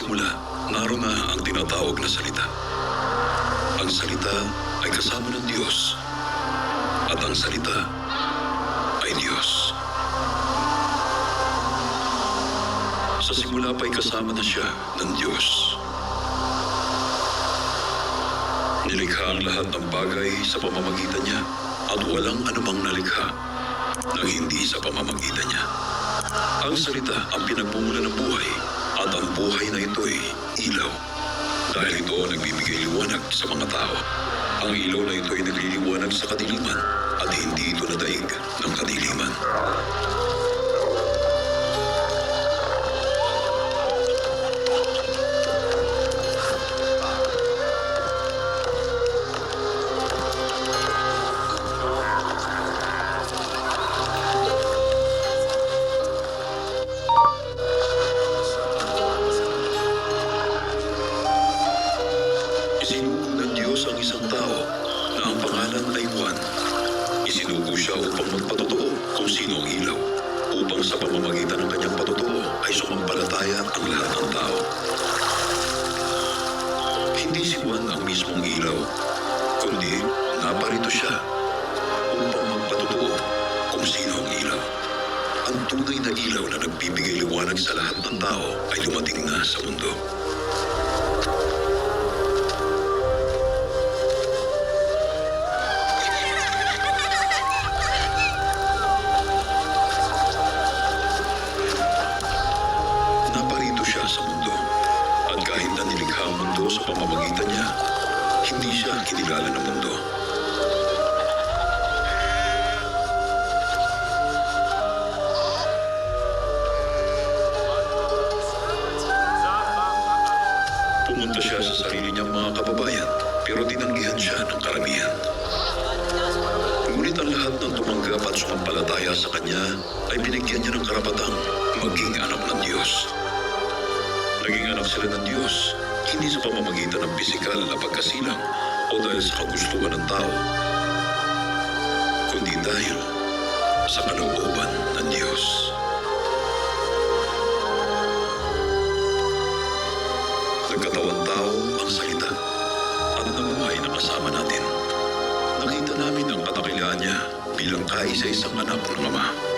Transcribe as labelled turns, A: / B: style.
A: simula, naroon na ang tinatawag na salita. Ang salita ay kasama ng Diyos, at ang salita ay Diyos. Sa simula pa'y kasama na siya ng Diyos. Nilikha ang lahat ng bagay sa pamamagitan niya, at walang anumang nalikha na hindi sa pamamagitan niya. Ang salita ang pinagmumula ng buhay, at ang buhay na ito'y ilaw. Dahil ito ang nagbibigay liwanag sa mga tao. Ang ilaw na ito'y nagliliwanag sa kadiliman, at hindi ito nadaig ng kadiliman. Isinugo ng Diyos ang isang tao na ang pangalan ay Juan. Isinugo siya upang magpatotoo kung sino ang ilaw, upang sa pamamagitan ng kanyang patotoo ay sumampalataya ang lahat ng tao. Hindi si Juan ang mismong ilaw, kundi naparito siya upang magpatotoo kung sino ang ilaw. Ang tunay na ilaw na nagbibigay liwanag sa lahat ng tao ay dumating na sa mundo. Naparito siya sa mundo, at kahit na nilikha ang mundo sa pamamagitan niya, hindi siya kinilala ng mundo. Pumunta siya sa sarili niyang mga kababayan, pero tinanggihan siya ng karamihan. Ngunit ang lahat ng tumanggap at sumampalataya sa kanya ay binigyan niya ng karapatang maging anak ng Diyos. Naging anak sila ng Diyos, hindi sa pamamagitan ng pisikal na pagkasilang o dahil sa kagustuhan ng tao, kundi dahil sa kalooban ng Diyos. Nagkatawang tao ang salita at namuhay na kasama natin. Nakita namin ang kadakilaan niya bilang kaisa-isang anak ng Ama.